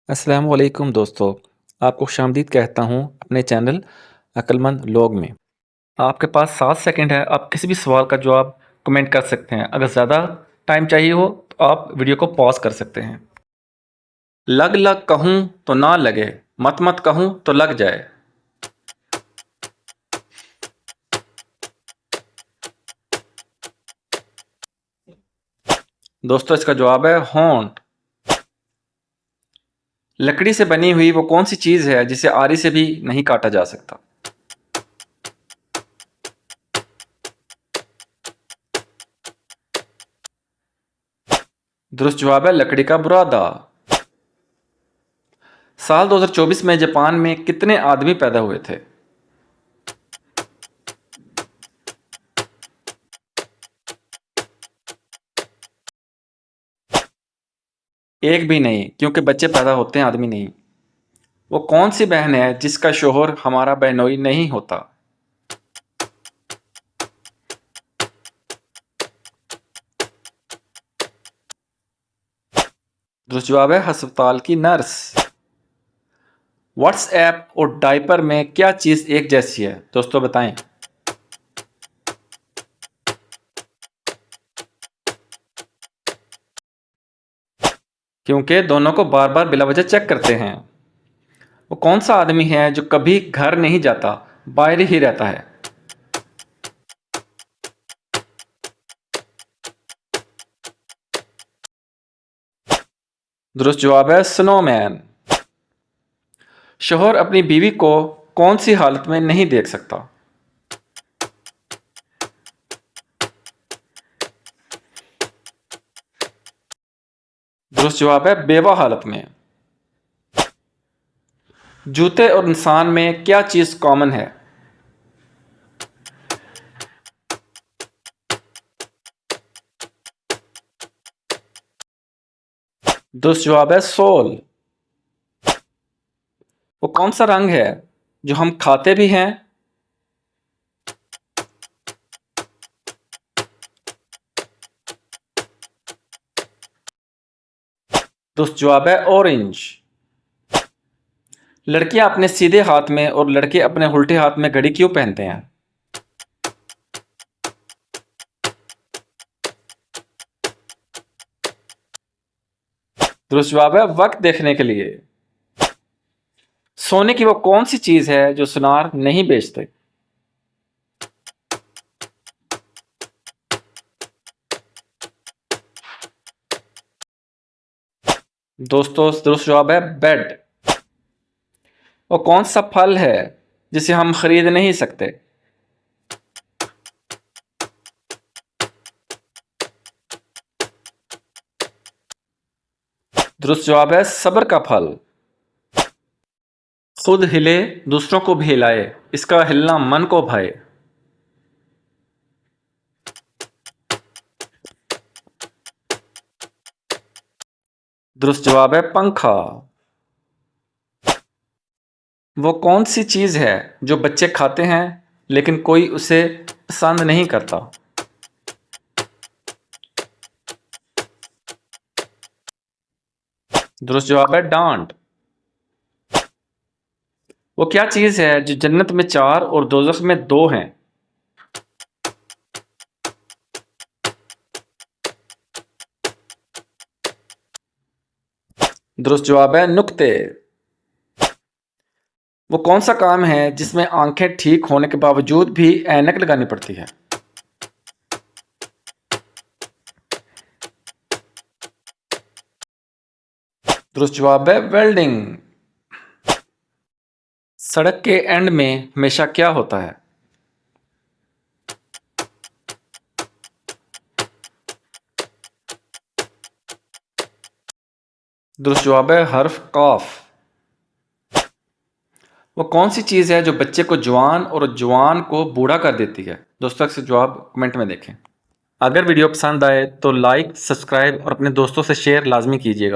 अस्सलाम वालेकुम दोस्तों, आपको खुशामदीद कहता हूँ अपने चैनल अक्लमंद लोग में। आपके पास 7 सेकंड है, आप किसी भी सवाल का जवाब कमेंट कर सकते हैं। अगर ज़्यादा टाइम चाहिए हो तो आप वीडियो को पॉज़ कर सकते हैं। लग लग कहूँ तो ना लगे, मत मत कहूँ तो लग जाए। दोस्तों इसका जवाब है होंठ। लकड़ी से बनी हुई वो कौन सी चीज़ है जिसे आरी से भी नहीं काटा जा सकता? दुरुस्त जवाब है लकड़ी का बुरादा। साल 2024 में जापान में कितने आदमी पैदा हुए थे? एक भी नहीं, क्योंकि बच्चे पैदा होते हैं, आदमी नहीं। वो कौन सी बहन है जिसका शोहर हमारा बहनोई नहीं होता? दुरुस्त जवाब है अस्पताल की नर्स। व्हाट्सएप और डायपर में क्या चीज़ एक जैसी है? दोस्तों बताएं। क्योंकि दोनों को बार बार बिला वजह चेक करते हैं। वो कौन सा आदमी है जो कभी घर नहीं जाता, बाहर ही रहता है? दुरुस्त जवाब है स्नोमैन। शोहर अपनी बीवी को कौन सी हालत में नहीं देख सकता? दुरुस्त जवाब है बेवा हालत में। जूते और इंसान में क्या चीज़ कॉमन है? दुरुस्त जवाब है सोल। वो कौन सा रंग है जो हम खाते भी हैं? दुरुस्त जवाब है ऑरेंज। लड़कियां अपने सीधे हाथ में और लड़के अपने उल्टे हाथ में घड़ी क्यों पहनते हैं? दुरुस्त जवाब है वक्त देखने के लिए। सोने की वो कौन सी चीज है जो सुनार नहीं बेचते? दोस्तों दुरुस्त जवाब है बेड। वो कौन सा फल है जिसे हम खरीद नहीं सकते? दुरुस्त जवाब है सब्र का फल। खुद हिले दूसरों को भी हिलाए, इसका हिलना मन को भाए। दुरुस्त जवाब है पंखा। वो कौन सी चीज है जो बच्चे खाते हैं लेकिन कोई उसे पसंद नहीं करता? दुरुस्त जवाब है डांट। वो क्या चीज है जो जन्नत में 4 और दोजख में 2 हैं? दुरुस्त जवाब है नुक्ते। वो कौन सा काम है जिसमें आंखें ठीक होने के बावजूद भी ऐनक लगानी पड़ती है? दुरुस्त जवाब है वेल्डिंग। सड़क के एंड में हमेशा क्या होता है? दुरुस्त जवाब है हर्फ काफ। वो कौन सी चीज़ है जो बच्चे को जवान और जवान को बूढ़ा कर देती है? दोस्तों से जवाब कमेंट में देखें। अगर वीडियो पसंद आए तो लाइक, सब्सक्राइब और अपने दोस्तों से शेयर लाजमी कीजिएगा।